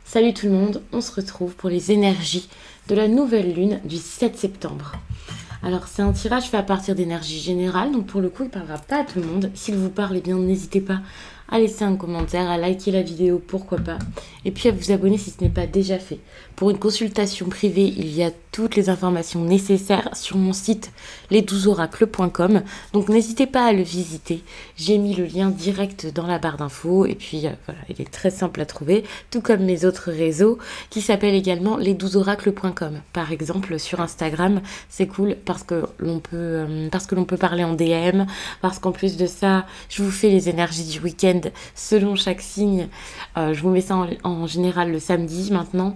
Salut tout le monde, on se retrouve pour les énergies de la nouvelle lune du 7 septembre. Alors c'est un tirage fait à partir d'énergie générale, donc pour le coup il ne parlera pas à tout le monde. S'il vous parle, eh bien n'hésitez pas à laisser un commentaire, à liker la vidéo, pourquoi pas, et puis à vous abonner si ce n'est pas déjà fait. Pour une consultation privée, il y a toutes les informations nécessaires sur mon site les12oracles.com, donc n'hésitez pas à le visiter. J'ai mis le lien direct dans la barre d'infos, et puis voilà, il est très simple à trouver, tout comme mes autres réseaux, qui s'appellent également les12oracles.com. Par exemple, sur Instagram, c'est cool parce que l'on peut parler en DM, parce qu'en plus de ça, je vous fais les énergies du week-end selon chaque signe. Je vous mets ça en général le samedi maintenant.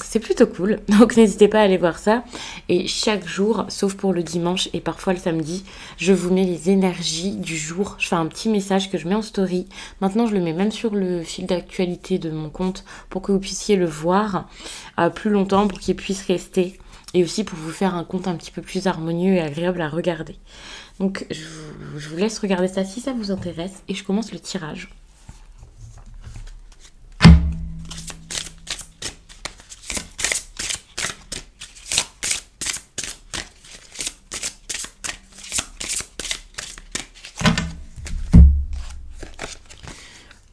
C'est plutôt cool, donc n'hésitez pas à aller voir ça. Et chaque jour, sauf pour le dimanche et parfois le samedi, je vous mets les énergies du jour. Je fais un petit message que je mets en story. Maintenant, je le mets même sur le fil d'actualité de mon compte pour que vous puissiez le voir plus longtemps, pour qu'il puisse rester. Et aussi pour vous faire un compte un petit peu plus harmonieux et agréable à regarder. Donc je vous laisse regarder ça si ça vous intéresse. Et je commence le tirage.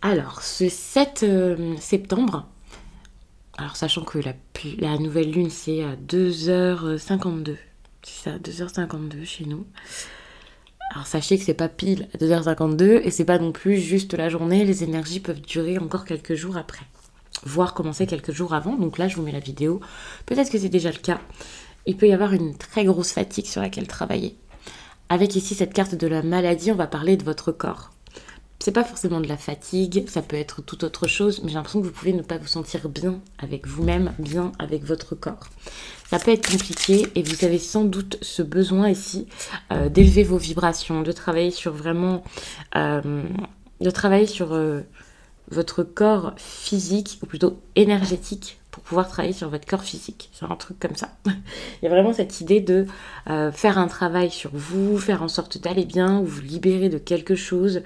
Alors, ce 7 septembre, alors sachant que la nouvelle lune c'est à 2h52, c'est ça, 2h52 chez nous. Alors sachez que c'est pas pile à 2h52 et c'est pas non plus juste la journée, les énergies peuvent durer encore quelques jours après, voire commencer quelques jours avant, donc là je vous mets la vidéo, peut-être que c'est déjà le cas. Il peut y avoir une très grosse fatigue sur laquelle travailler. Avec ici cette carte de la maladie, on va parler de votre corps. C'est pas forcément de la fatigue, ça peut être toute autre chose, mais j'ai l'impression que vous pouvez ne pas vous sentir bien avec vous-même, bien avec votre corps. Ça peut être compliqué et vous avez sans doute ce besoin ici d'élever vos vibrations, de travailler sur vraiment, votre corps physique, ou plutôt énergétique, pour pouvoir travailler sur votre corps physique, sur un truc comme ça. Il y a vraiment cette idée de faire un travail sur vous, faire en sorte d'aller bien, ou vous libérer de quelque chose,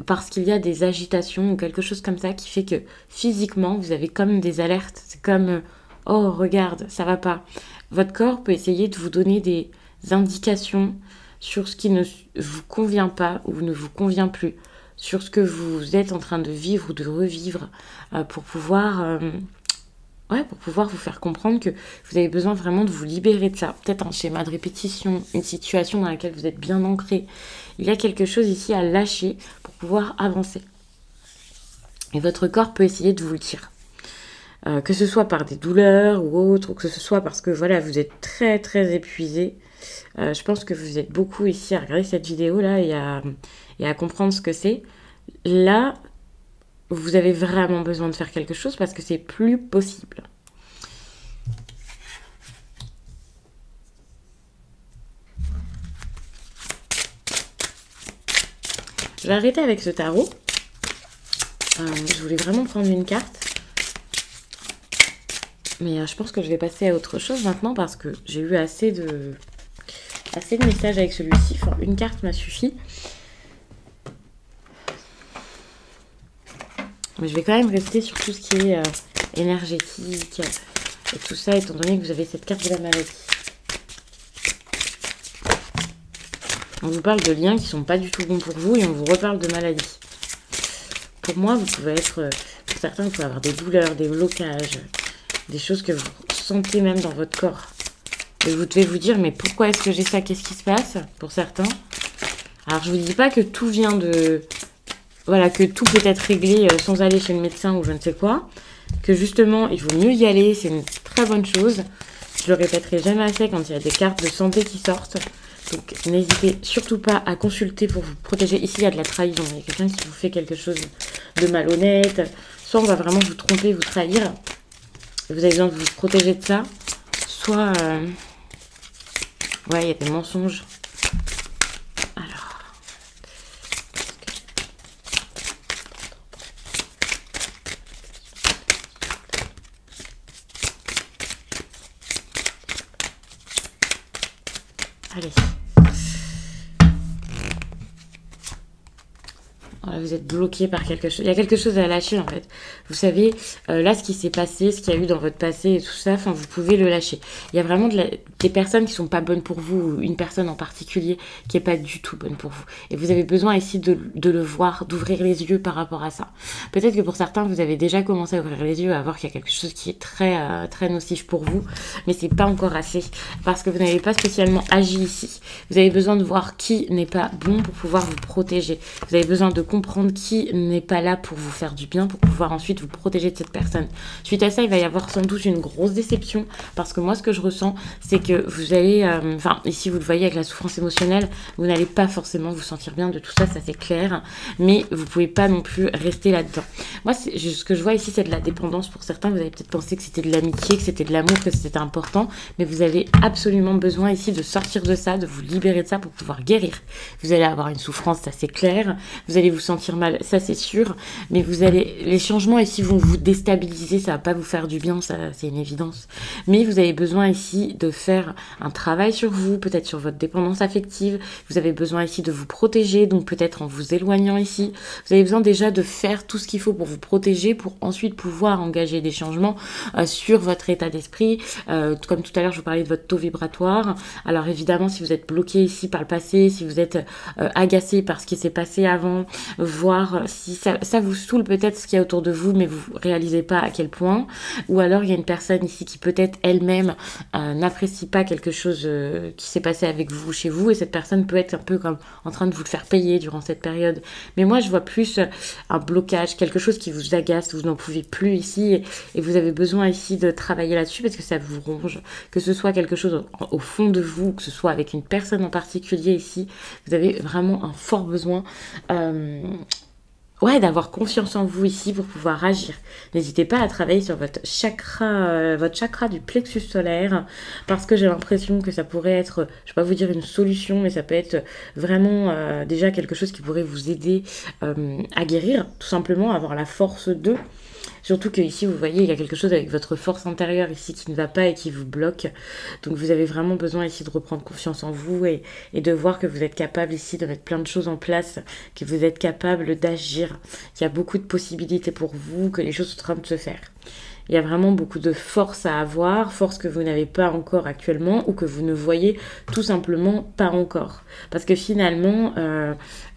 parce qu'il y a des agitations ou quelque chose comme ça qui fait que physiquement, vous avez comme des alertes. C'est comme, oh regarde, ça va pas. Votre corps peut essayer de vous donner des indications sur ce qui ne vous convient pas ou ne vous convient plus, sur ce que vous êtes en train de vivre ou de revivre, pour pouvoir vous faire comprendre que vous avez besoin vraiment de vous libérer de ça. Peut-être un schéma de répétition, une situation dans laquelle vous êtes bien ancré. Il y a quelque chose ici à lâcher pour pouvoir avancer. Et votre corps peut essayer de vous le dire. Que ce soit par des douleurs ou autre, ou que ce soit parce que voilà, vous êtes très très épuisé. Je pense que vous êtes beaucoup ici à regarder cette vidéo-là et à comprendre ce que c'est. Là, vous avez vraiment besoin de faire quelque chose parce que c'est plus possible. Je vais arrêter avec ce tarot. Je voulais vraiment prendre une carte. Mais je pense que je vais passer à autre chose maintenant parce que j'ai eu assez de messages avec celui-ci. Enfin, une carte m'a suffi. Mais je vais quand même rester sur tout ce qui est énergétique et tout ça, étant donné que vous avez cette carte de la maladie. On vous parle de liens qui ne sont pas du tout bons pour vous et on vous reparle de maladie. Pour moi, vous pouvez être, pour certains, vous pouvez avoir des douleurs, des blocages, des choses que vous sentez même dans votre corps. Et vous devez vous dire, mais pourquoi est-ce que j'ai ça? Qu'est-ce qui se passe? Pour certains. Alors, je ne vous dis pas que tout vient de... Voilà, que tout peut être réglé sans aller chez le médecin ou je ne sais quoi. Que justement, il vaut mieux y aller, c'est une très bonne chose. Je le répéterai jamais assez quand il y a des cartes de santé qui sortent. Donc n'hésitez surtout pas à consulter pour vous protéger. Ici, il y a de la trahison. Il y a quelqu'un qui vous fait quelque chose de malhonnête. Soit on va vraiment vous tromper, vous trahir. Vous avez besoin de vous protéger de ça. Soit... ouais, il y a des mensonges. Allez. Voilà, vous êtes bloqué par quelque chose. Il y a quelque chose à lâcher en fait. Vous savez, là ce qui s'est passé, ce qu'il y a eu dans votre passé et tout ça, enfin vous pouvez le lâcher. Il y a vraiment des personnes qui sont pas bonnes pour vous, ou une personne en particulier qui est pas du tout bonne pour vous. Et vous avez besoin ici de le voir, d'ouvrir les yeux par rapport à ça. Peut-être que pour certains, vous avez déjà commencé à ouvrir les yeux, à voir qu'il y a quelque chose qui est très nocif pour vous, mais c'est pas encore assez parce que vous n'avez pas spécialement agi ici. Vous avez besoin de voir qui n'est pas bon pour pouvoir vous protéger. Vous avez besoin de comprendre qui n'est pas là pour vous faire du bien, pour pouvoir ensuite vous protéger de cette personne. Suite à ça, il va y avoir sans doute une grosse déception, parce que moi, ce que je ressens, c'est que vous allez, ici vous le voyez avec la souffrance émotionnelle, vous n'allez pas forcément vous sentir bien de tout ça, ça c'est clair, mais vous pouvez pas non plus rester là-dedans. Moi, ce que je vois ici, c'est de la dépendance pour certains. Vous avez peut-être pensé que c'était de l'amitié, que c'était de l'amour, que c'était important, mais vous avez absolument besoin ici de sortir de ça, de vous libérer de ça pour pouvoir guérir. Vous allez avoir une souffrance, ça c'est clair, vous allez vous sentir mal, ça c'est sûr, mais les changements ici vont vous déstabiliser, ça va pas vous faire du bien, ça c'est une évidence. Mais vous avez besoin ici de faire un travail sur vous, peut-être sur votre dépendance affective. Vous avez besoin ici de vous protéger, donc peut-être en vous éloignant ici. Vous avez besoin déjà de faire tout ce qu'il faut pour vous protéger, pour ensuite pouvoir engager des changements sur votre état d'esprit. Comme tout à l'heure, je vous parlais de votre taux vibratoire. Alors évidemment, si vous êtes bloqué ici par le passé, si vous êtes agacé par ce qui s'est passé avant, voir si ça vous saoule peut-être ce qu'il y a autour de vous, mais vous réalisez pas à quel point. Ou alors il y a une personne ici qui peut-être elle-même n'apprécie pas quelque chose qui s'est passé avec vous, chez vous, et cette personne peut être un peu comme en train de vous le faire payer durant cette période. Mais moi je vois plus un blocage, quelque chose qui vous agace, vous n'en pouvez plus ici, et vous avez besoin ici de travailler là-dessus parce que ça vous ronge, que ce soit quelque chose au fond de vous, que ce soit avec une personne en particulier ici, vous avez vraiment un fort besoin d'avoir confiance en vous ici pour pouvoir agir. N'hésitez pas à travailler sur votre chakra du plexus solaire, parce que j'ai l'impression que ça pourrait être, je vais pas vous dire une solution, mais ça peut être vraiment déjà quelque chose qui pourrait vous aider à guérir, tout simplement, avoir la force de. Surtout que ici, vous voyez, il y a quelque chose avec votre force intérieure ici qui ne va pas et qui vous bloque. Donc vous avez vraiment besoin ici de reprendre confiance en vous et de voir que vous êtes capable ici de mettre plein de choses en place, que vous êtes capable d'agir, qu'il y a beaucoup de possibilités pour vous, que les choses sont en train de se faire. Il y a vraiment beaucoup de force à avoir, force que vous n'avez pas encore actuellement ou que vous ne voyez tout simplement pas encore. Parce que finalement,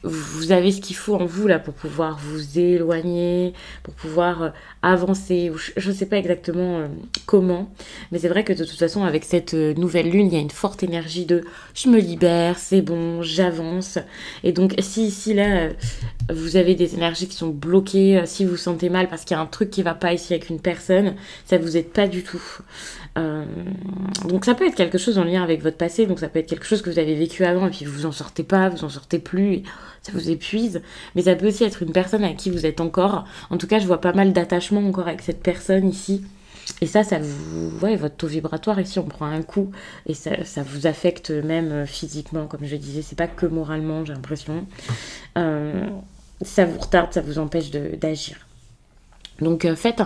vous avez ce qu'il faut en vous là pour pouvoir vous éloigner, pour pouvoir avancer. Je ne sais pas exactement comment, mais c'est vrai que de toute façon, avec cette nouvelle lune, il y a une forte énergie de je me libère, c'est bon, j'avance. Et donc, si ici, là, vous avez des énergies qui sont bloquées, si vous vous sentez mal parce qu'il y a un truc qui ne va pas ici avec une personne, ça vous aide pas du tout. Donc ça peut être quelque chose en lien avec votre passé, donc ça peut être quelque chose que vous avez vécu avant et puis vous en sortez pas, vous en sortez plus, et ça vous épuise, mais ça peut aussi être une personne avec qui vous êtes encore. En tout cas, je vois pas mal d'attachement encore avec cette personne ici. Et ça vous... votre taux vibratoire ici, on prend un coup et ça vous affecte même physiquement, comme je disais, c'est pas que moralement, j'ai l'impression. Ça vous retarde, ça vous empêche d'agir. Donc faites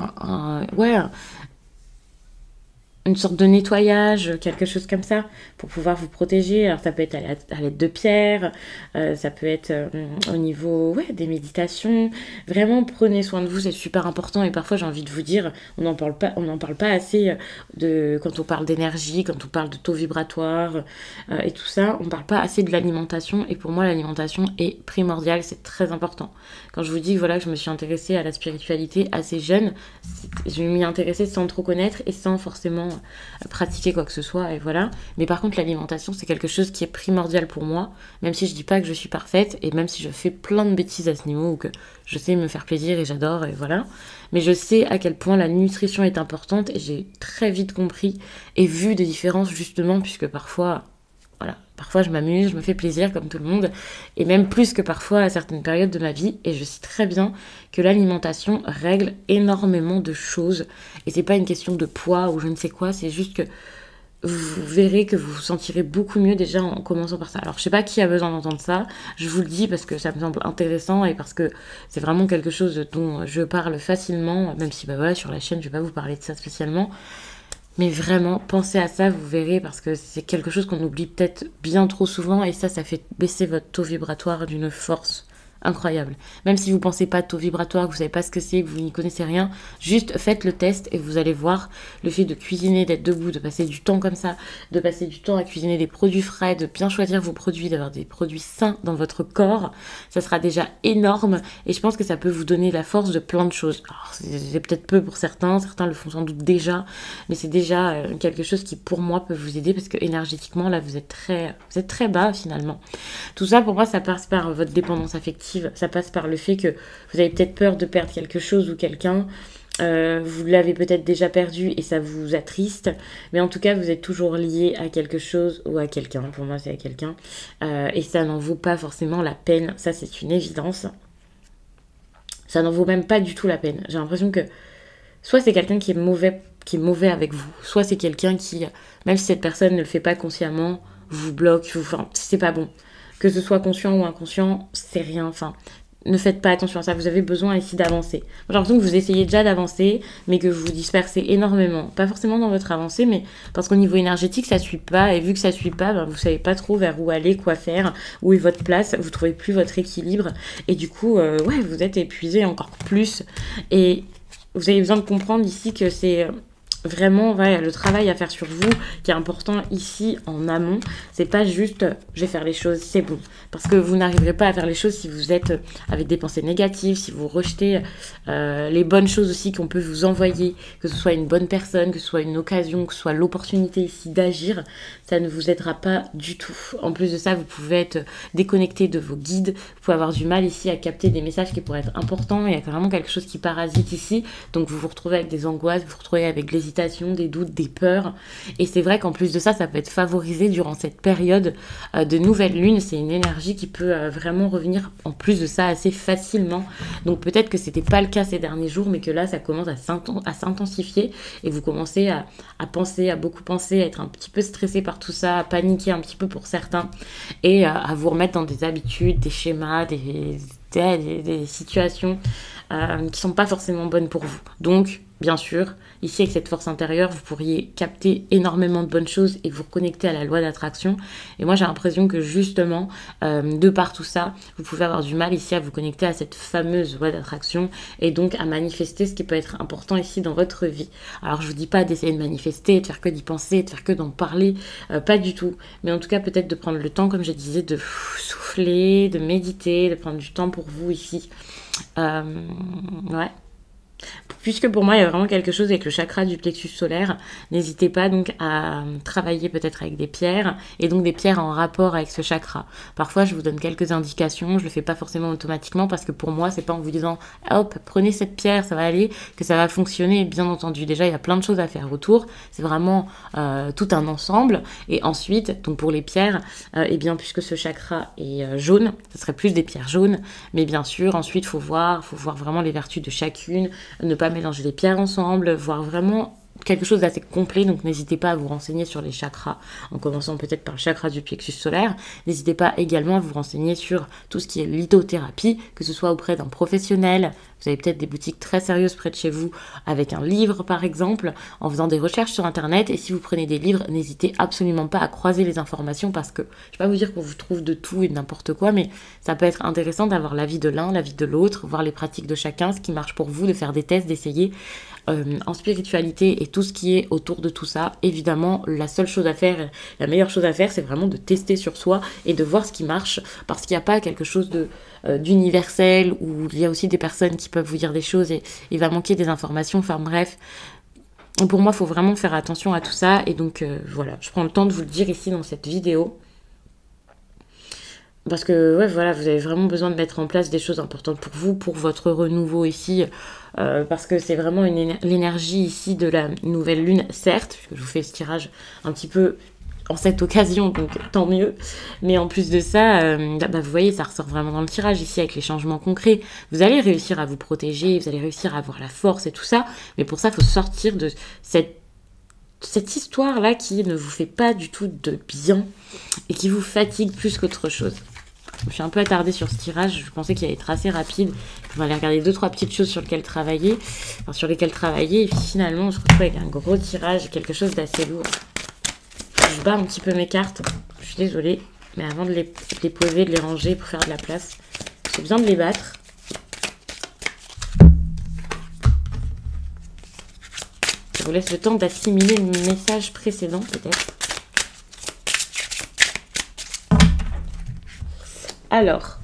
une sorte de nettoyage, quelque chose comme ça, pour pouvoir vous protéger. Alors ça peut être à l'aide de pierres, ça peut être au niveau des méditations. Vraiment, prenez soin de vous, c'est super important. Et parfois, j'ai envie de vous dire, on n'en parle pas assez quand on parle d'énergie, quand on parle de taux vibratoire et tout ça, on ne parle pas assez de l'alimentation. Et pour moi, l'alimentation est primordiale, c'est très important. Quand je vous dis que je me suis intéressée à la spiritualité assez jeune, je m'y intéressais sans trop connaître et sans forcément pratiquer quoi que ce soit, et voilà. Mais par contre, l'alimentation, c'est quelque chose qui est primordial pour moi, même si je dis pas que je suis parfaite, et même si je fais plein de bêtises à ce niveau, ou que je sais me faire plaisir et j'adore, et voilà. Mais je sais à quel point la nutrition est importante, et j'ai très vite compris et vu des différences, justement, puisque parfois je m'amuse, je me fais plaisir comme tout le monde, et même plus que parfois à certaines périodes de ma vie, et je sais très bien que l'alimentation règle énormément de choses, et c'est pas une question de poids ou je ne sais quoi, c'est juste que vous verrez que vous vous sentirez beaucoup mieux déjà en commençant par ça. Alors je sais pas qui a besoin d'entendre ça, je vous le dis parce que ça me semble intéressant et parce que c'est vraiment quelque chose dont je parle facilement, même si sur la chaîne je vais pas vous parler de ça spécialement. Mais vraiment, pensez à ça, vous verrez, parce que c'est quelque chose qu'on oublie peut-être bien trop souvent, et ça fait baisser votre taux vibratoire d'une force incroyable. Même si vous pensez pas taux vibratoire, que vous savez pas ce que c'est, que vous n'y connaissez rien, juste faites le test et vous allez voir le fait de cuisiner, d'être debout, de passer du temps comme ça, de passer du temps à cuisiner des produits frais, de bien choisir vos produits, d'avoir des produits sains dans votre corps, ça sera déjà énorme et je pense que ça peut vous donner la force de plein de choses. Alors c'est peut-être peu pour certains le font sans doute déjà, mais c'est déjà quelque chose qui pour moi peut vous aider parce que énergétiquement là vous êtes très bas finalement. Tout ça pour moi ça passe par votre dépendance affective, ça passe par le fait que vous avez peut-être peur de perdre quelque chose ou quelqu'un, vous l'avez peut-être déjà perdu et ça vous attriste, mais en tout cas vous êtes toujours lié à quelque chose ou à quelqu'un, pour moi c'est à quelqu'un, et ça n'en vaut pas forcément la peine, ça c'est une évidence, ça n'en vaut même pas du tout la peine. J'ai l'impression que soit c'est quelqu'un qui est mauvais avec vous, soit c'est quelqu'un qui, même si cette personne ne le fait pas consciemment, vous bloque, enfin c'est pas bon. Que ce soit conscient ou inconscient, c'est rien, enfin, ne faites pas attention à ça, vous avez besoin ici d'avancer. J'ai l'impression que vous essayez déjà d'avancer, mais que vous vous dispersez énormément. Pas forcément dans votre avancée, mais parce qu'au niveau énergétique, ça suit pas, et vu que ça suit pas, ben, vous savez pas trop vers où aller, quoi faire, où est votre place, vous trouvez plus votre équilibre, et du coup, ouais, vous êtes épuisé encore plus, et vous avez besoin de comprendre ici que c'est... vraiment, ouais, le travail à faire sur vous qui est important ici en amont, c'est pas juste je vais faire les choses, c'est bon. Parce que vous n'arriverez pas à faire les choses si vous êtes avec des pensées négatives, si vous rejetez les bonnes choses aussi qu'on peut vous envoyer, que ce soit une bonne personne, que ce soit une occasion, que ce soit l'opportunité ici d'agir, ça ne vous aidera pas du tout. En plus de ça, vous pouvez être déconnecté de vos guides, vous pouvez avoir du mal ici à capter des messages qui pourraient être importants, il y a vraiment quelque chose qui parasite ici, donc vous vous retrouvez avec des angoisses, vous vous retrouvez avec l'hésitation, des doutes, des peurs. Et c'est vrai qu'en plus de ça, ça peut être favorisé durant cette période de nouvelle lune. C'est une énergie qui peut vraiment revenir en plus de ça assez facilement. Donc peut-être que c'était pas le cas ces derniers jours, mais que là, ça commence à s'intensifier et vous commencez à penser, à beaucoup penser, à être un petit peu stressé par tout ça, à paniquer un petit peu pour certains et à vous remettre dans des habitudes, des schémas, des situations qui sont pas forcément bonnes pour vous. Donc, bien sûr, ici avec cette force intérieure, vous pourriez capter énormément de bonnes choses et vous reconnecter à la loi d'attraction. Et moi, j'ai l'impression que justement, de par tout ça, vous pouvez avoir du mal ici à vous connecter à cette fameuse loi d'attraction et donc à manifester ce qui peut être important ici dans votre vie. Alors, je vous dis pas d'essayer de manifester, de faire que d'y penser, de faire que d'en parler, pas du tout. Mais en tout cas, peut-être de prendre le temps, comme je disais, de souffler, de méditer, de prendre du temps pour vous ici. Ouais. Puisque pour moi, il y a vraiment quelque chose avec le chakra du plexus solaire, n'hésitez pas donc à travailler peut-être avec des pierres, et donc des pierres en rapport avec ce chakra. Parfois, je vous donne quelques indications, je le fais pas forcément automatiquement, parce que pour moi, c'est pas en vous disant « hop, prenez cette pierre, ça va aller », que ça va fonctionner, bien entendu. Déjà, il y a plein de choses à faire autour, c'est vraiment tout un ensemble, et ensuite, donc pour les pierres, eh bien, puisque ce chakra est jaune, ce serait plus des pierres jaunes, mais bien sûr, ensuite, faut voir vraiment les vertus de chacune, ne pas mélanger les pierres ensemble, voir vraiment quelque chose d'assez complet, donc n'hésitez pas à vous renseigner sur les chakras, en commençant peut-être par le chakra du plexus solaire. N'hésitez pas également à vous renseigner sur tout ce qui est lithothérapie, que ce soit auprès d'un professionnel. Vous avez peut-être des boutiques très sérieuses près de chez vous, avec un livre par exemple, en faisant des recherches sur internet. Et si vous prenez des livres, n'hésitez absolument pas à croiser les informations, parce que je vais pas vous dire qu'on vous trouve de tout et de n'importe quoi, mais ça peut être intéressant d'avoir l'avis de l'un, l'avis de l'autre, voir les pratiques de chacun, ce qui marche pour vous, de faire des tests, d'essayer. En spiritualité et tout ce qui est autour de tout ça, évidemment, la seule chose à faire, la meilleure chose à faire, c'est vraiment de tester sur soi et de voir ce qui marche, parce qu'il n'y a pas quelque chose d'universel, où il y a aussi des personnes qui peuvent vous dire des choses et il va manquer des informations, enfin bref. Pour moi, il faut vraiment faire attention à tout ça, et donc voilà, je prends le temps de vous le dire ici dans cette vidéo. Parce que, ouais, voilà, vous avez vraiment besoin de mettre en place des choses importantes pour vous, pour votre renouveau ici, parce que c'est vraiment l'énergie ici de la nouvelle lune, certes, puisque je vous fais ce tirage un petit peu en cette occasion, donc tant mieux. Mais en plus de ça, vous voyez, ça ressort vraiment dans le tirage ici avec les changements concrets. Vous allez réussir à vous protéger, vous allez réussir à avoir la force et tout ça, mais pour ça, il faut sortir de cette histoire-là qui ne vous fait pas du tout de bien et qui vous fatigue plus qu'autre chose. Je me suis un peu attardée sur ce tirage, je pensais qu'il allait être assez rapide. On va aller regarder 2-3 petites choses sur lesquelles travailler, et puis finalement on se retrouve avec un gros tirage, quelque chose d'assez lourd. Je bats un petit peu mes cartes, je suis désolée, mais avant de les poser, de les ranger pour faire de la place, c'est bien de les battre. Je vous laisse le temps d'assimiler le message précédent, peut-être. Alors,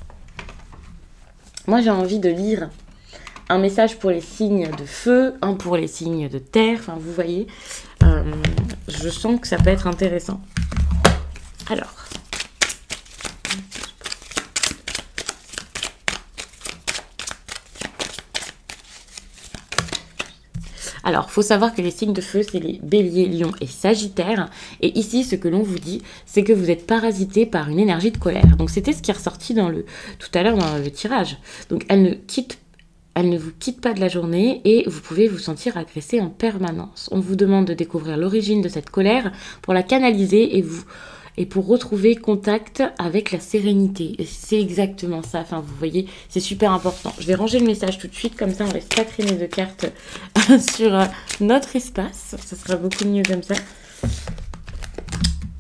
moi j'ai envie de lire un message pour les signes de feu, un pour les signes de terre. Enfin, vous voyez, je sens que ça peut être intéressant. Alors, faut savoir que les signes de feu, c'est les béliers, lions et sagittaires. Et ici, ce que l'on vous dit, c'est que vous êtes parasité par une énergie de colère. Donc, c'était ce qui est ressorti tout à l'heure dans le tirage. Donc, elle ne vous quitte pas de la journée et vous pouvez vous sentir agressé en permanence. On vous demande de découvrir l'origine de cette colère pour la canaliser et pour retrouver contact avec la sérénité. Et c'est exactement ça. Enfin, vous voyez, c'est super important. Je vais ranger le message tout de suite, comme ça on laisse pas traîner de cartes sur notre espace. Ça sera beaucoup mieux comme ça.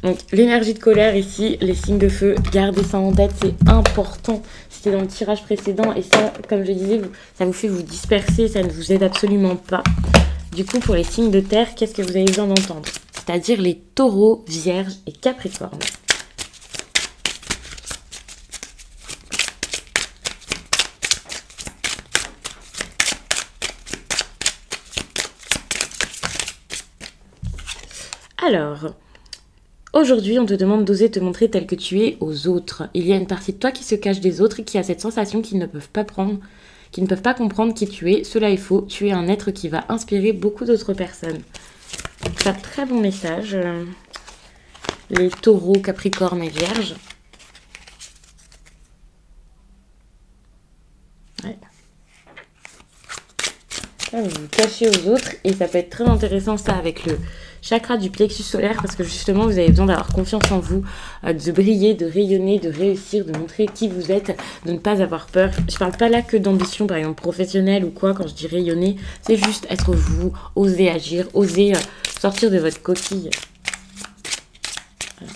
Donc, l'énergie de colère ici, les signes de feu, gardez ça en tête, c'est important. C'était dans le tirage précédent et ça, comme je disais, ça vous fait vous disperser, ça ne vous aide absolument pas. Du coup, pour les signes de terre, qu'est-ce que vous avez besoin d'entendre? C'est-à-dire les taureaux, vierges et capricornes. Alors, aujourd'hui, on te demande d'oser te montrer tel que tu es aux autres. Il y a une partie de toi qui se cache des autres et qui a cette sensation qu'ils ne peuvent pas comprendre qui tu es. Cela est faux. Tu es un être qui va inspirer beaucoup d'autres personnes. C'est un très bon message. Les taureaux, capricornes et vierges. Ouais. Là, vous vous cachez aux autres et ça peut être très intéressant ça avec le chakra du plexus solaire parce que justement vous avez besoin d'avoir confiance en vous, de briller, de rayonner, de réussir, de montrer qui vous êtes, de ne pas avoir peur. Je parle pas là que d'ambition par exemple professionnelle ou quoi quand je dis rayonner, c'est juste être vous, oser agir, oser sortir de votre coquille. Voilà.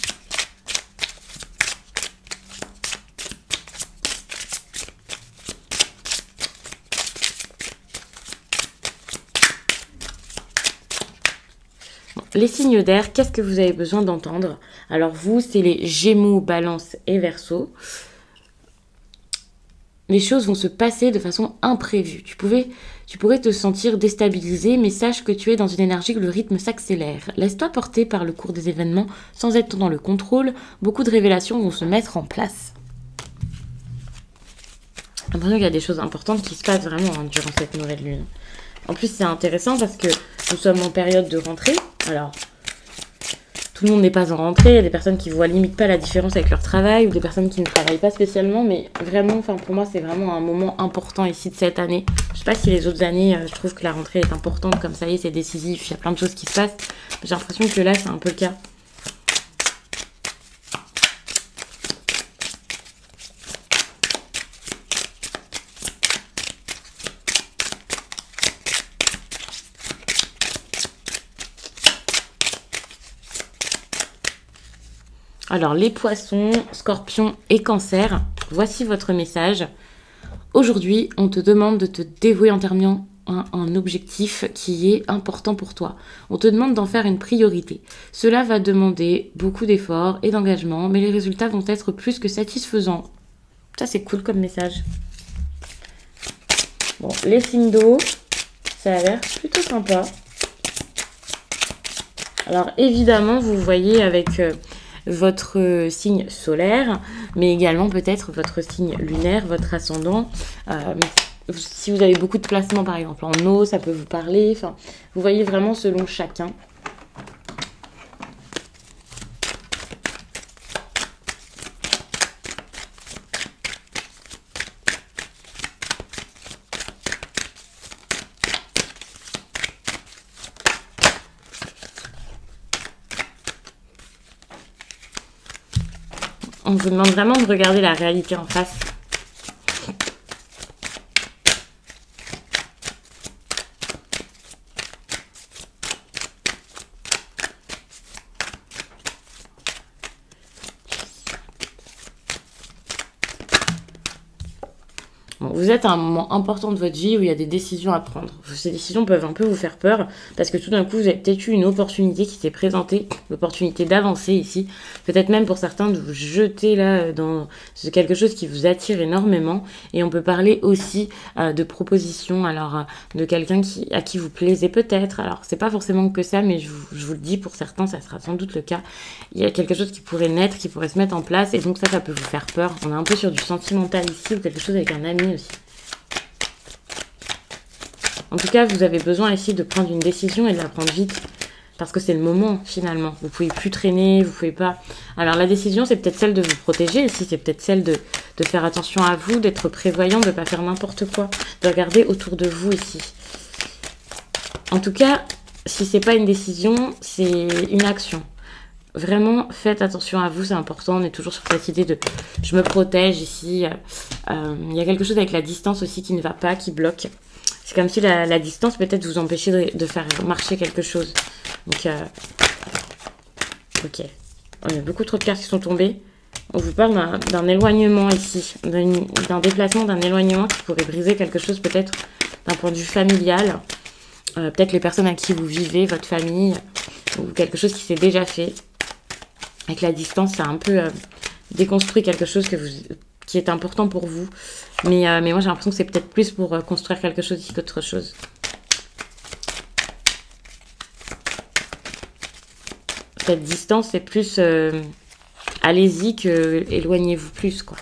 Les signes d'air, qu'est-ce que vous avez besoin d'entendre? Alors vous, c'est les Gémeaux, Balance et Verseau. Les choses vont se passer de façon imprévue. Tu pourrais te sentir déstabilisé, mais sache que tu es dans une énergie où le rythme s'accélère. Laisse-toi porter par le cours des événements sans être dans le contrôle. Beaucoup de révélations vont se mettre en place. J'ai l'impression qu'il y a des choses importantes qui se passent vraiment durant cette nouvelle lune. En plus, c'est intéressant parce que nous sommes en période de rentrée. Alors, tout le monde n'est pas en rentrée. Il y a des personnes qui voient limite pas la différence avec leur travail ou des personnes qui ne travaillent pas spécialement. Mais vraiment, enfin pour moi, c'est vraiment un moment important ici de cette année. Je sais pas si les autres années, je trouve que la rentrée est importante. Comme ça y est, c'est décisif. Il y a plein de choses qui se passent. J'ai l'impression que là, c'est un peu le cas. Alors, les poissons, scorpions et cancers, voici votre message. Aujourd'hui, on te demande de te dévouer en terminant un objectif qui est important pour toi. On te demande d'en faire une priorité. Cela va demander beaucoup d'efforts et d'engagement, mais les résultats vont être plus que satisfaisants. Ça, c'est cool comme message. Bon, les signes d'eau, ça a l'air plutôt sympa. Alors, évidemment, vous voyez avec votre signe solaire, mais également peut-être votre signe lunaire, votre ascendant. Si vous avez beaucoup de placements, par exemple, en eau, ça peut vous parler. Enfin, vous voyez vraiment selon chacun. On vous demande vraiment de regarder la réalité en face. Bon, vous êtes à un moment important de votre vie où il y a des décisions à prendre. Ces décisions peuvent un peu vous faire peur parce que tout d'un coup, vous avez peut-être eu une opportunité qui s'est présentée, l'opportunité d'avancer ici. Peut-être même pour certains de vous jeter là dans quelque chose qui vous attire énormément. Et on peut parler aussi de propositions, alors de quelqu'un à qui vous plaisez peut-être. Alors, c'est pas forcément que ça, mais je vous le dis, pour certains, ça sera sans doute le cas. Il y a quelque chose qui pourrait naître, qui pourrait se mettre en place et donc ça peut vous faire peur. On est un peu sur du sentimental ici ou quelque chose avec un ami aussi. En tout cas, vous avez besoin ici de prendre une décision et de la prendre vite. Parce que c'est le moment, finalement. Vous pouvez plus traîner, vous pouvez pas... Alors, la décision, c'est peut-être celle de vous protéger. Ici, c'est peut-être celle de faire attention à vous, d'être prévoyant, de ne pas faire n'importe quoi. De regarder autour de vous, ici. En tout cas, si c'est pas une décision, c'est une action. Vraiment, faites attention à vous, c'est important. On est toujours sur cette idée de je me protège ici. Il y a quelque chose avec la distance aussi qui ne va pas, qui bloque. C'est comme si la distance peut-être vous empêchait de faire marcher quelque chose. Donc, ok. Il y a beaucoup trop de cartes qui sont tombées. On vous parle d'un éloignement ici, d'un déplacement, d'un éloignement qui pourrait briser quelque chose peut-être d'un point de vue familial. Peut-être les personnes à qui vous vivez, votre famille, ou quelque chose qui s'est déjà fait. Avec la distance, ça a un peu déconstruit quelque chose qui est important pour vous. Mais moi, j'ai l'impression que c'est peut-être plus pour construire quelque chose ici qu'autre chose. Cette distance, c'est plus allez-y que éloignez-vous plus, quoi.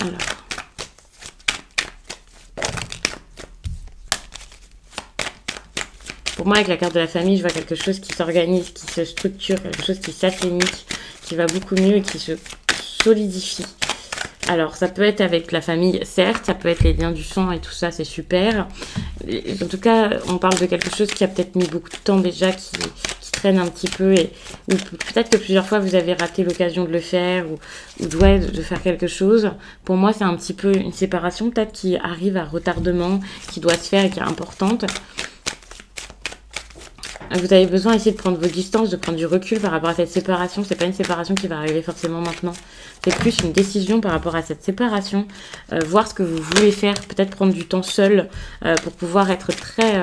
Alors. Pour moi, avec la carte de la famille, je vois quelque chose qui s'organise, qui se structure, quelque chose qui s'assainit, qui va beaucoup mieux et qui se solidifie. Alors, ça peut être avec la famille, certes, ça peut être les liens du sang et tout ça, c'est super. En tout cas, on parle de quelque chose qui a peut-être mis beaucoup de temps déjà, qui traîne un petit peu, ou peut-être que plusieurs fois vous avez raté l'occasion de le faire, ou de faire quelque chose. Pour moi, c'est un petit peu une séparation peut-être qui arrive à retardement, qui doit se faire et qui est importante. Vous avez besoin ici de prendre vos distances, de prendre du recul par rapport à cette séparation. C'est pas une séparation qui va arriver forcément maintenant. C'est plus une décision par rapport à cette séparation. Voir ce que vous voulez faire. Peut-être prendre du temps seul pour pouvoir être très...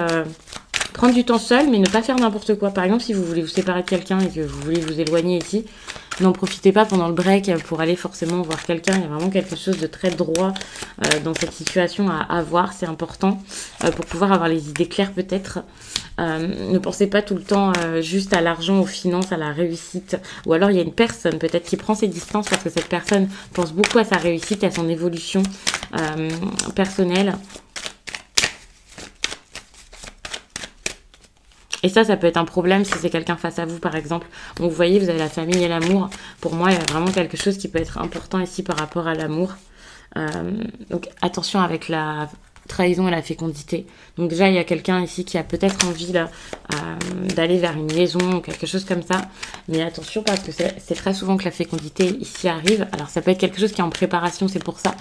prendre du temps seul, mais ne pas faire n'importe quoi. Par exemple, si vous voulez vous séparer de quelqu'un et que vous voulez vous éloigner ici, n'en profitez pas pendant le break pour aller forcément voir quelqu'un. Il y a vraiment quelque chose de très droit dans cette situation à avoir. C'est important pour pouvoir avoir les idées claires peut-être. Ne pensez pas tout le temps juste à l'argent, aux finances, à la réussite. Ou alors il y a une personne peut-être qui prend ses distances parce que cette personne pense beaucoup à sa réussite, à son évolution personnelle. Et ça peut être un problème si c'est quelqu'un face à vous, par exemple. Donc, vous voyez, vous avez la famille et l'amour. Pour moi, il y a vraiment quelque chose qui peut être important ici par rapport à l'amour. Donc, attention avec la trahison et la fécondité. Donc, déjà, il y a quelqu'un ici qui a peut-être envie là d'aller vers une liaison ou quelque chose comme ça. Mais attention, parce que c'est très souvent que la fécondité ici arrive. Alors, ça peut être quelque chose qui est en préparation, c'est pour ça.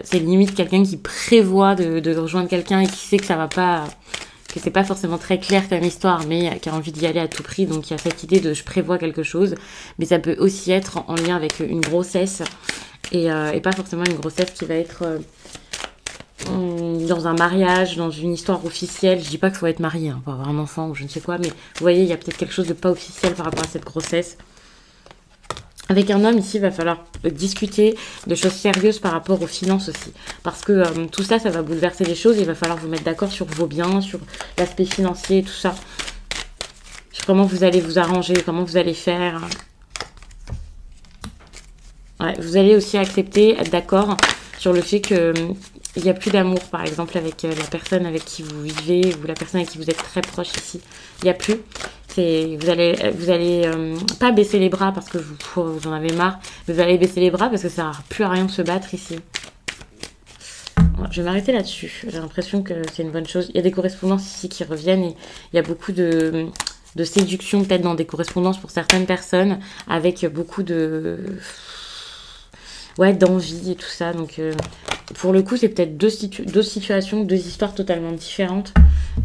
C'est limite quelqu'un qui prévoit de rejoindre quelqu'un et qui sait que ça va pas... que c'est pas forcément très clair comme histoire, mais qui a envie d'y aller à tout prix. Donc il y a cette idée de je prévois quelque chose, mais ça peut aussi être en lien avec une grossesse et pas forcément une grossesse qui va être dans un mariage, dans une histoire officielle. Je dis pas qu'il faut être marié pour avoir un enfant ou je ne sais quoi, mais vous voyez, il y a peut-être quelque chose de pas officiel par rapport à cette grossesse. Avec un homme, ici, il va falloir discuter de choses sérieuses par rapport aux finances aussi. Parce que tout ça, ça va bouleverser les choses. Il va falloir vous mettre d'accord sur vos biens, sur l'aspect financier, tout ça. Sur comment vous allez vous arranger, comment vous allez faire. Ouais, vous allez aussi accepter, être d'accord sur le fait que... il n'y a plus d'amour, par exemple, avec la personne avec qui vous vivez ou la personne avec qui vous êtes très proche ici. Il n'y a plus. Vous allez pas baisser les bras parce que vous en avez marre, mais vous allez baisser les bras parce que ça ne sert plus à rien de se battre ici. Voilà, je vais m'arrêter là-dessus. J'ai l'impression que c'est une bonne chose. Il y a des correspondances ici qui reviennent et il y a beaucoup de séduction peut-être dans des correspondances pour certaines personnes avec beaucoup d'envie et tout ça. Donc pour le coup, c'est peut-être deux situations, deux histoires totalement différentes.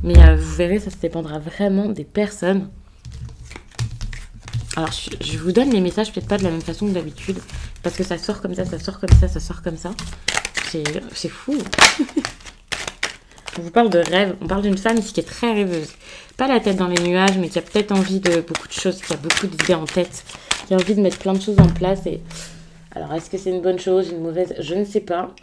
Mais vous verrez, ça dépendra vraiment des personnes. Alors, je vous donne les messages peut-être pas de la même façon que d'habitude. Parce que ça sort comme ça, ça sort comme ça, ça sort comme ça. c'est fou. On vous parle de rêve. On parle d'une femme ici qui est très rêveuse. Pas la tête dans les nuages, mais qui a peut-être envie de beaucoup de choses, qui a beaucoup d'idées en tête, qui a envie de mettre plein de choses en place. Et alors, est-ce que c'est une bonne chose, une mauvaise? Je ne sais pas.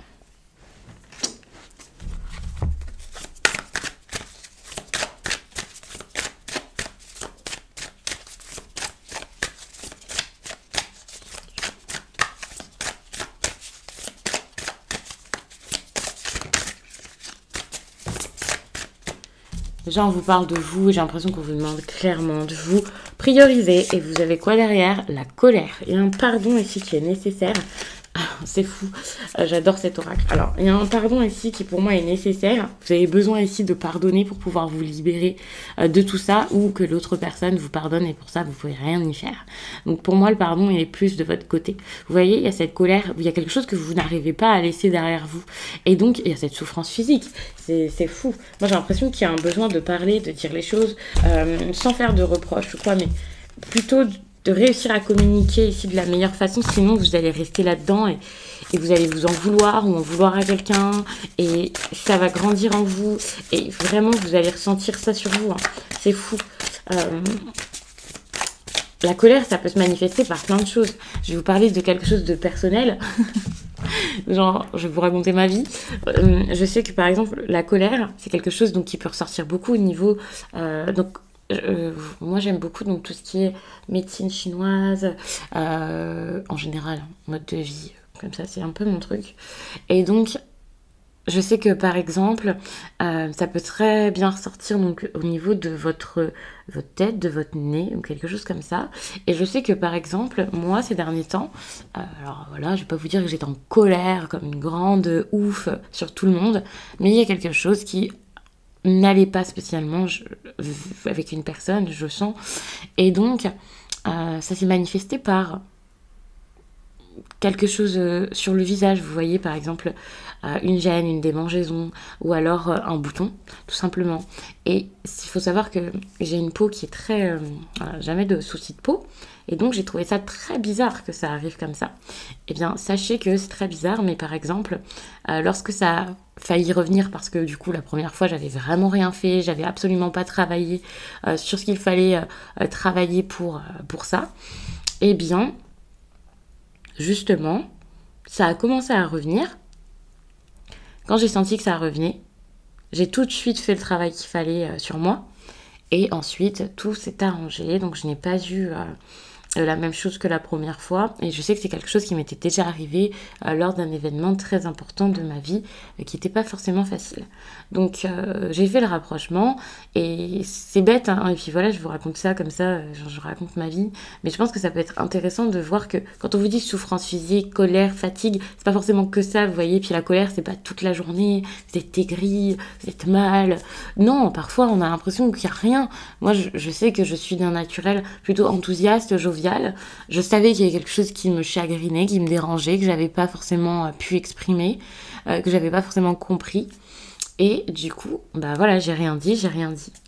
Déjà, on vous parle de vous et j'ai l'impression qu'on vous demande clairement de vous prioriser. Et vous avez quoi derrière? La colère. Il y a un pardon ici qui est nécessaire. C'est fou, j'adore cet oracle. Alors, il y a un pardon ici qui pour moi est nécessaire. Vous avez besoin ici de pardonner pour pouvoir vous libérer de tout ça ou que l'autre personne vous pardonne et pour ça, vous ne pouvez rien y faire. Donc pour moi, le pardon, il est plus de votre côté. Vous voyez, il y a cette colère, il y a quelque chose que vous n'arrivez pas à laisser derrière vous. Et donc, il y a cette souffrance physique. C'est fou. Moi, j'ai l'impression qu'il y a un besoin de parler, de dire les choses sans faire de reproches, je crois, mais plutôt de réussir à communiquer ici de la meilleure façon, sinon vous allez rester là-dedans et vous allez vous en vouloir ou en vouloir à quelqu'un et ça va grandir en vous et vraiment vous allez ressentir ça sur vous, hein. C'est fou. La colère, ça peut se manifester par plein de choses. Je vais vous parler de quelque chose de personnel. Genre, je vais vous raconter ma vie. Je sais que par exemple, la colère, c'est quelque chose donc, qui peut ressortir beaucoup au niveau... moi j'aime beaucoup donc, tout ce qui est médecine chinoise, en général, mode de vie, comme ça c'est un peu mon truc. Et donc je sais que par exemple, ça peut très bien ressortir donc, au niveau de votre tête, de votre nez, ou quelque chose comme ça. Et je sais que par exemple, moi ces derniers temps, alors voilà, je vais pas vous dire que j'étais en colère comme une grande ouf sur tout le monde, mais il y a quelque chose qui n'allait pas spécialement avec une personne, je sens. Et donc, ça s'est manifesté par quelque chose sur le visage. Vous voyez, par exemple, une gêne, une démangeaison, ou alors un bouton, tout simplement. Et il faut savoir que j'ai une peau qui est très... jamais de soucis de peau. Et donc, j'ai trouvé ça très bizarre que ça arrive comme ça. Eh bien, sachez que c'est très bizarre, mais par exemple, lorsque ça a failli revenir, parce que du coup, la première fois, j'avais vraiment rien fait, j'avais absolument pas travaillé sur ce qu'il fallait travailler pour ça, eh bien, justement, ça a commencé à revenir. Quand j'ai senti que ça revenait, j'ai tout de suite fait le travail qu'il fallait sur moi. Et ensuite, tout s'est arrangé. Donc, je n'ai pas eu la même chose que la première fois. Et je sais que c'est quelque chose qui m'était déjà arrivé lors d'un événement très important de ma vie qui n'était pas forcément facile. Donc, j'ai fait le rapprochement. Et c'est bête, hein. Et puis voilà, je vous raconte ça comme ça. Je raconte ma vie. Mais je pense que ça peut être intéressant de voir que quand on vous dit souffrance physique, colère, fatigue, c'est pas forcément que ça, vous voyez. Puis la colère, c'est pas toute la journée. Vous êtes aigri, vous êtes mal. Non, parfois, on a l'impression qu'il n'y a rien. Moi, je sais que je suis d'un naturel plutôt enthousiaste, jovial. Je savais qu'il y avait quelque chose qui me chagrinait, qui me dérangeait, que j'avais pas forcément pu exprimer, que j'avais pas forcément compris. Et du coup, bah voilà, j'ai rien dit.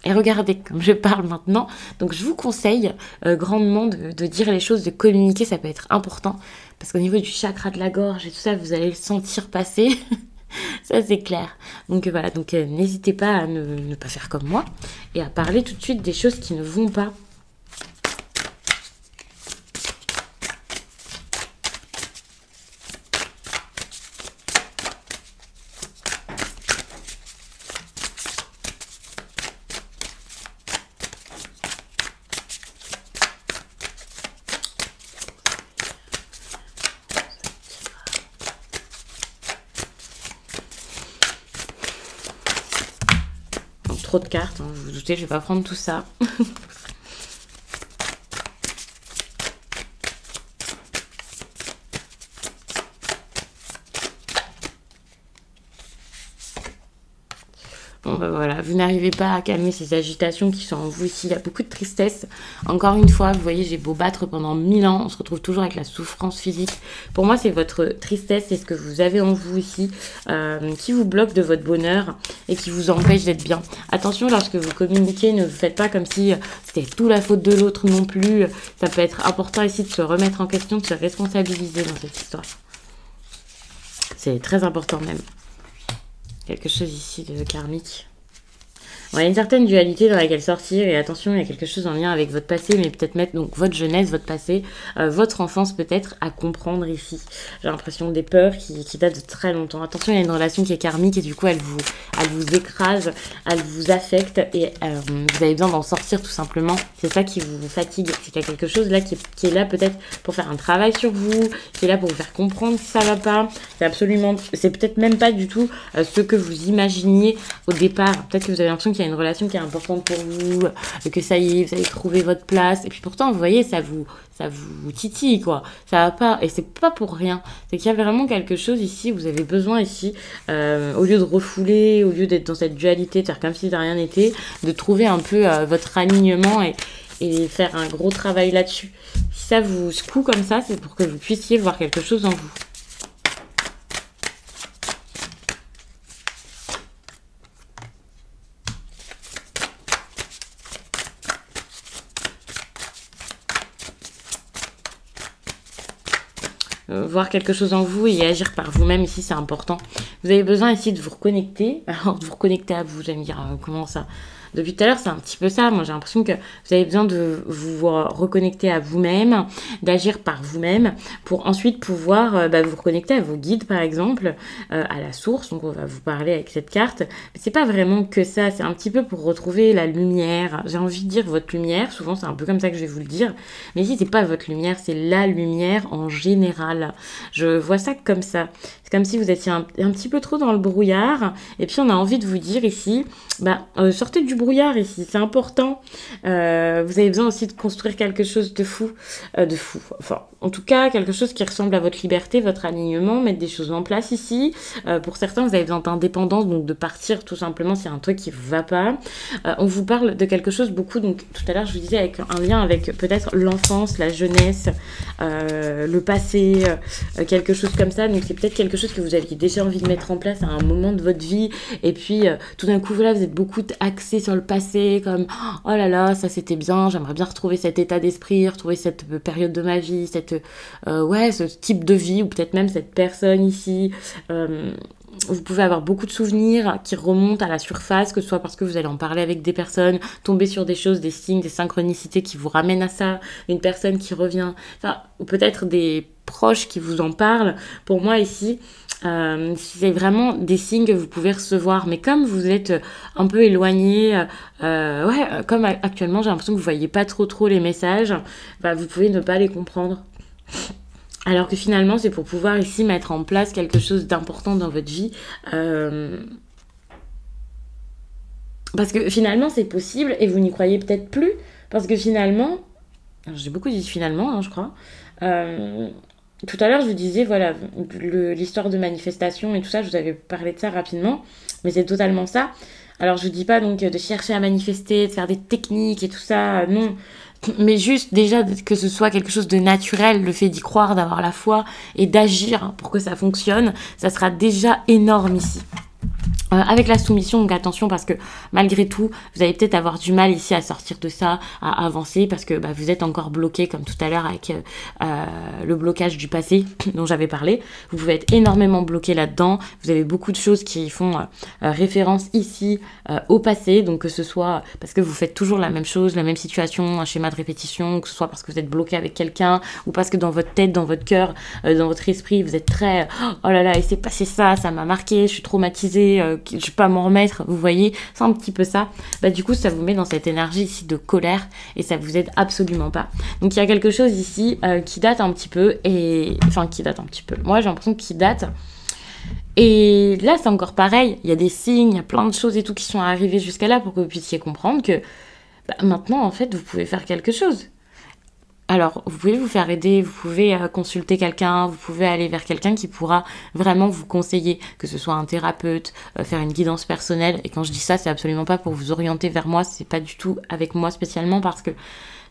Et regardez comme je parle maintenant. Donc je vous conseille grandement de dire les choses, de communiquer, ça peut être important. Parce qu'au niveau du chakra de la gorge et tout ça, vous allez le sentir passer. Ça c'est clair. Donc voilà, donc n'hésitez pas à ne pas faire comme moi et à parler tout de suite des choses qui ne vont pas. Trop de cartes, hein, vous vous doutez, je vais pas prendre tout ça. Bon, ben voilà, vous n'arrivez pas à calmer ces agitations qui sont en vous ici. Il y a beaucoup de tristesse. Encore une fois, vous voyez, j'ai beau battre pendant 1000 ans, on se retrouve toujours avec la souffrance physique. Pour moi, c'est votre tristesse, c'est ce que vous avez en vous ici, qui vous bloque de votre bonheur et qui vous empêche d'être bien. Attention, lorsque vous communiquez, ne vous faites pas comme si c'était tout la faute de l'autre non plus. Ça peut être important ici de se remettre en question, de se responsabiliser dans cette histoire. C'est très important même. Quelque chose ici de karmique. Bon, il y a une certaine dualité dans laquelle sortir, et attention, il y a quelque chose en lien avec votre passé, mais peut-être mettre donc votre jeunesse, votre passé, votre enfance peut-être à comprendre ici. J'ai l'impression des peurs qui datent de très longtemps. Attention, il y a une relation qui est karmique et du coup elle vous écrase, elle vous affecte et vous avez besoin d'en sortir tout simplement. C'est ça qui vous fatigue, c'est qu'il y a quelque chose là qui est là peut-être pour faire un travail sur vous, qui est là pour vous faire comprendre que ça va pas. C'est peut-être même pas du tout ce que vous imaginiez au départ. Peut-être que vous avez l'impression qu'il y a une relation qui est importante pour vous, que ça y est, vous avez trouvé votre place. Et puis pourtant, vous voyez, ça vous titille, quoi. Ça va pas. Et c'est pas pour rien. C'est qu'il y a vraiment quelque chose ici, vous avez besoin ici, au lieu de refouler, au lieu d'être dans cette dualité, de faire comme si de rien n'était, de trouver un peu votre alignement et faire un gros travail là-dessus. Si ça vous secoue comme ça, c'est pour que vous puissiez voir quelque chose en vous. Voir quelque chose en vous et agir par vous-même ici, c'est important. Vous avez besoin ici de vous reconnecter. Alors, de vous reconnecter à vous, vous allez me dire, comment ça? Depuis tout à l'heure, c'est un petit peu ça. Moi, j'ai l'impression que vous avez besoin de vous reconnecter à vous-même, d'agir par vous-même, pour ensuite pouvoir vous reconnecter à vos guides, par exemple, à la source. Donc, on va vous parler avec cette carte. Mais c'est pas vraiment que ça. C'est un petit peu pour retrouver la lumière. J'ai envie de dire votre lumière. Souvent, c'est un peu comme ça que je vais vous le dire. Mais ici, c'est pas votre lumière, c'est la lumière en général. Je vois ça comme ça. C'est comme si vous étiez un petit peu trop dans le brouillard. Et puis, on a envie de vous dire ici, sortez du brouillard ici, c'est important. Vous avez besoin aussi de construire quelque chose de fou. Enfin, en tout cas, quelque chose qui ressemble à votre liberté, votre alignement, mettre des choses en place ici. Pour certains, vous avez besoin d'indépendance, donc de partir tout simplement s'il y a un truc qui ne vous va pas. On vous parle de quelque chose beaucoup, donc tout à l'heure, je vous disais, avec un lien avec peut-être l'enfance, la jeunesse, le passé, quelque chose comme ça. Donc, c'est peut-être quelque chose que vous aviez déjà envie de mettre en place à un moment de votre vie. Et puis, tout d'un coup, voilà, vous êtes beaucoup axé sur le passé, comme oh là là, ça c'était bien, j'aimerais bien retrouver cet état d'esprit, retrouver cette période de ma vie, ce type de vie, ou peut-être même cette personne ici. Vous pouvez avoir beaucoup de souvenirs qui remontent à la surface, que ce soit parce que vous allez en parler avec des personnes, tomber sur des choses, des signes, des synchronicités qui vous ramènent à ça, une personne qui revient, ou peut-être des proches qui vous en parlent. Pour moi ici, c'est vraiment des signes que vous pouvez recevoir, mais comme vous êtes un peu éloigné, comme actuellement j'ai l'impression que vous voyez pas trop les messages, vous pouvez ne pas les comprendre. Alors que finalement, c'est pour pouvoir ici mettre en place quelque chose d'important dans votre vie. Parce que finalement, c'est possible et vous n'y croyez peut-être plus. Parce que finalement, alors j'ai beaucoup dit finalement, je crois. Tout à l'heure, je vous disais, voilà, l'histoire de manifestation et tout ça, je vous avais parlé de ça rapidement. Mais c'est totalement ça. Alors, je vous dis pas donc de chercher à manifester, de faire des techniques et tout ça, non. Mais juste déjà que ce soit quelque chose de naturel, le fait d'y croire, d'avoir la foi et d'agir pour que ça fonctionne, ça sera déjà énorme ici. Avec la soumission, donc attention parce que malgré tout, vous allez peut-être avoir du mal ici à sortir de ça, à avancer parce que vous êtes encore bloqué comme tout à l'heure avec le blocage du passé dont j'avais parlé. Vous pouvez être énormément bloqué là-dedans. Vous avez beaucoup de choses qui font référence ici au passé, donc que ce soit parce que vous faites toujours la même chose, la même situation, un schéma de répétition, que ce soit parce que vous êtes bloqué avec quelqu'un ou parce que dans votre tête, dans votre cœur, dans votre esprit, vous êtes très oh là là, il s'est passé ça m'a marqué, je suis traumatisée, je vais pas m'en remettre, vous voyez, c'est un petit peu ça. Du coup, ça vous met dans cette énergie ici de colère et ça vous aide absolument pas. Donc, il y a quelque chose ici qui date un petit peu Moi, j'ai l'impression qu'il date. Et là, c'est encore pareil. Il y a des signes, il y a plein de choses et tout qui sont arrivées jusqu'à là pour que vous puissiez comprendre que maintenant, en fait, vous pouvez faire quelque chose. Alors, vous pouvez vous faire aider, vous pouvez consulter quelqu'un, vous pouvez aller vers quelqu'un qui pourra vraiment vous conseiller, que ce soit un thérapeute, faire une guidance personnelle. Et quand je dis ça, c'est absolument pas pour vous orienter vers moi, c'est pas du tout avec moi spécialement parce que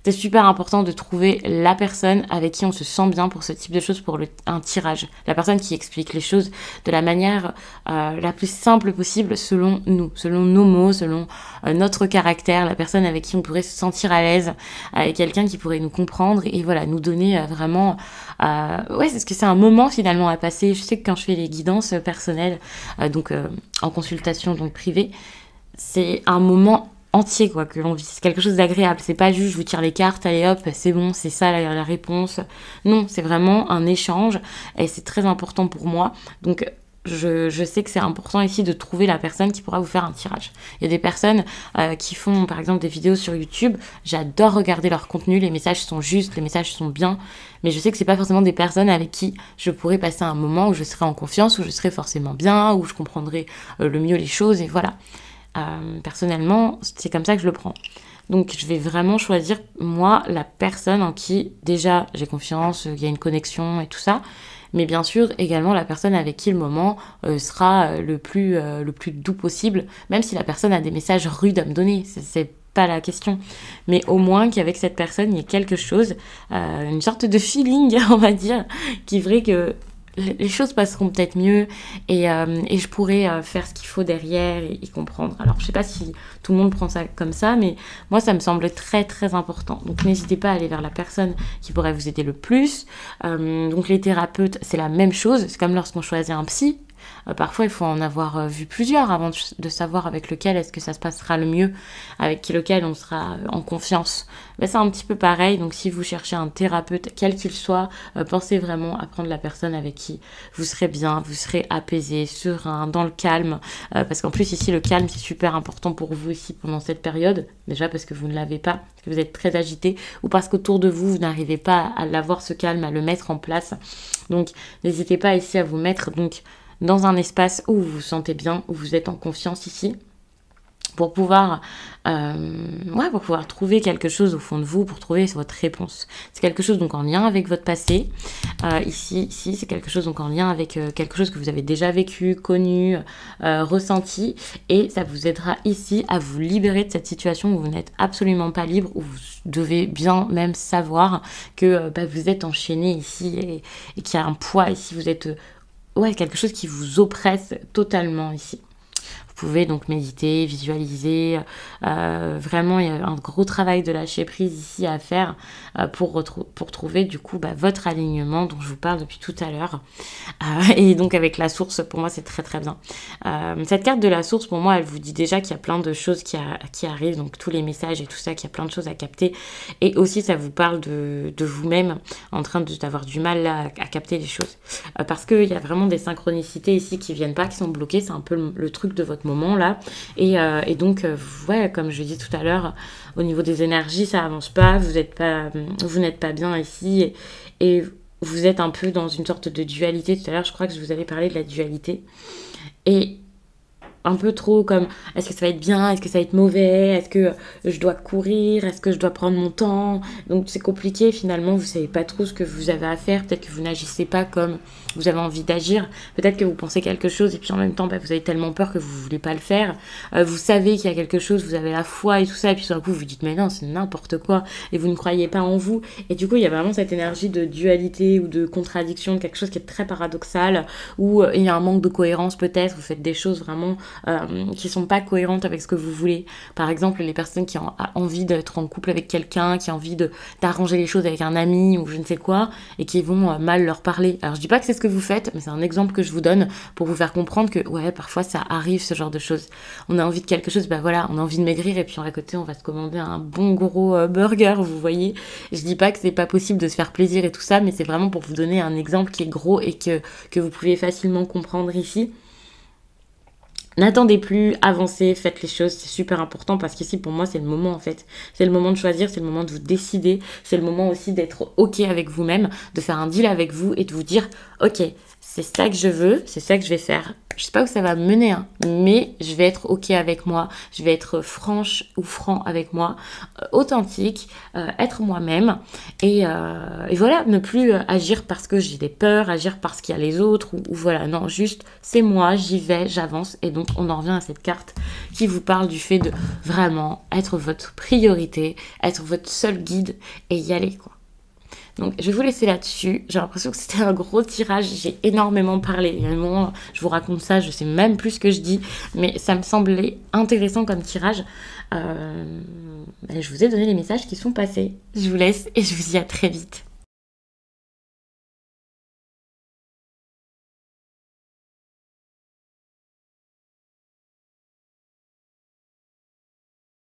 C'est super important de trouver la personne avec qui on se sent bien pour ce type de choses, pour un tirage. La personne qui explique les choses de la manière la plus simple possible selon nous, selon nos mots, selon notre caractère, la personne avec qui on pourrait se sentir à l'aise, avec quelqu'un qui pourrait nous comprendre et voilà, nous donner vraiment... ouais, parce que c'est un moment finalement à passer. Je sais que quand je fais les guidances personnelles, donc en consultation donc privée, c'est un moment entier quoi que l'on vit, c'est quelque chose d'agréable, c'est pas juste je vous tire les cartes, allez hop, c'est bon, c'est ça la réponse. Non, c'est vraiment un échange et c'est très important pour moi. Donc je sais que c'est important ici de trouver la personne qui pourra vous faire un tirage. Il y a des personnes qui font par exemple des vidéos sur YouTube, j'adore regarder leur contenu, les messages sont justes, les messages sont bien, mais je sais que c'est pas forcément des personnes avec qui je pourrais passer un moment où je serai en confiance, où je serai forcément bien, où je comprendrai le mieux les choses et voilà. Personnellement, c'est comme ça que je le prends. Donc je vais vraiment choisir, moi, la personne en qui, déjà, j'ai confiance, il y a une connexion et tout ça, mais bien sûr, également la personne avec qui le moment sera le plus doux possible, même si la personne a des messages rudes à me donner, c'est pas la question. Mais au moins qu'avec cette personne, il y ait quelque chose, une sorte de feeling, on va dire, qui ferait que les choses passeront peut-être mieux et je pourrai faire ce qu'il faut derrière et comprendre. Alors, je sais pas si tout le monde prend ça comme ça, mais moi, ça me semble très, très important. Donc, n'hésitez pas à aller vers la personne qui pourrait vous aider le plus. Donc, les thérapeutes, c'est la même chose. C'est comme lorsqu'on choisit un psy. Parfois, il faut en avoir vu plusieurs avant de savoir avec lequel est-ce que ça se passera le mieux, avec lequel on sera en confiance. Ben, c'est un petit peu pareil, donc si vous cherchez un thérapeute, quel qu'il soit, pensez vraiment à prendre la personne avec qui vous serez bien, vous serez apaisé, serein, dans le calme, parce qu'en plus ici, le calme, c'est super important pour vous ici pendant cette période, déjà parce que vous ne l'avez pas, parce que vous êtes très agité, ou parce qu'autour de vous, vous n'arrivez pas à l'avoir ce calme, à le mettre en place. Donc, n'hésitez pas ici à vous mettre donc dans un espace où vous vous sentez bien, où vous êtes en confiance ici, pour pouvoir trouver quelque chose au fond de vous, pour trouver votre réponse. C'est quelque chose donc en lien avec votre passé. Ici, c'est quelque chose donc en lien avec quelque chose que vous avez déjà vécu, connu, ressenti, et ça vous aidera ici à vous libérer de cette situation où vous n'êtes absolument pas libre, où vous devez bien même savoir que vous êtes enchaîné ici et qu'il y a un poids ici, vous êtes... quelque chose qui vous oppresse totalement ici. Vous pouvez donc méditer, visualiser. Vraiment, il y a un gros travail de lâcher prise ici à faire pour trouver du coup votre alignement dont je vous parle depuis tout à l'heure. Et donc avec la source, pour moi, c'est très très bien. Cette carte de la source, pour moi, elle vous dit déjà qu'il y a plein de choses qui arrivent, donc tous les messages et tout ça, qu'il y a plein de choses à capter. Et aussi, ça vous parle de vous-même en train d'avoir du mal là, à capter les choses. Parce qu'il y a vraiment des synchronicités ici qui viennent pas, qui sont bloquées. C'est un peu le truc de votre moment là et donc comme je l'ai dit tout à l'heure, au niveau des énergies ça avance pas, vous n'êtes pas bien ici et vous êtes un peu dans une sorte de dualité. Tout à l'heure je crois que je vous avais parlé de la dualité et un peu trop comme est-ce que ça va être bien, est-ce que ça va être mauvais, est-ce que je dois courir, est-ce que je dois prendre mon temps. Donc c'est compliqué finalement, vous savez pas trop ce que vous avez à faire, peut-être que vous n'agissez pas comme vous avez envie d'agir, peut-être que vous pensez quelque chose et puis en même temps vous avez tellement peur que vous voulez pas le faire. Vous savez qu'il y a quelque chose, vous avez la foi et tout ça et puis sur un coup vous vous dites mais non c'est n'importe quoi et vous ne croyez pas en vous et du coup il y a vraiment cette énergie de dualité ou de contradiction, quelque chose qui est très paradoxal où il y a un manque de cohérence peut-être, vous faites des choses vraiment qui sont pas cohérentes avec ce que vous voulez. Par exemple, les personnes qui ont envie d'être en couple avec quelqu'un, qui ont envie d'arranger les choses avec un ami ou je ne sais quoi, et qui vont mal leur parler. Alors je dis pas que c'est ce que vous faites, mais c'est un exemple que je vous donne pour vous faire comprendre que ouais, parfois ça arrive ce genre de choses. On a envie de quelque chose, on a envie de maigrir et puis à côté on va se commander un bon gros burger, vous voyez. Je dis pas que c'est pas possible de se faire plaisir et tout ça, mais c'est vraiment pour vous donner un exemple qui est gros et que vous pouvez facilement comprendre ici. N'attendez plus, avancez, faites les choses, c'est super important parce qu'ici pour moi c'est le moment en fait. C'est le moment de choisir, c'est le moment de vous décider, c'est le moment aussi d'être ok avec vous-même, de faire un deal avec vous et de vous dire ok, c'est ça que je veux, c'est ça que je vais faire. Je sais pas où ça va me mener, hein, mais je vais être ok avec moi, je vais être franche ou franc avec moi, authentique, être moi-même et voilà, ne plus agir parce que j'ai des peurs, agir parce qu'il y a les autres ou voilà, non, juste c'est moi, j'y vais, j'avance et donc on en revient à cette carte qui vous parle du fait de vraiment être votre priorité, être votre seul guide et y aller quoi. Donc je vais vous laisser là-dessus. J'ai l'impression que c'était un gros tirage. J'ai énormément parlé. Il y a un moment, je vous raconte ça, je sais même plus ce que je dis, mais ça me semblait intéressant comme tirage. Je vous ai donné les messages qui sont passés. Je vous laisse et je vous dis à très vite.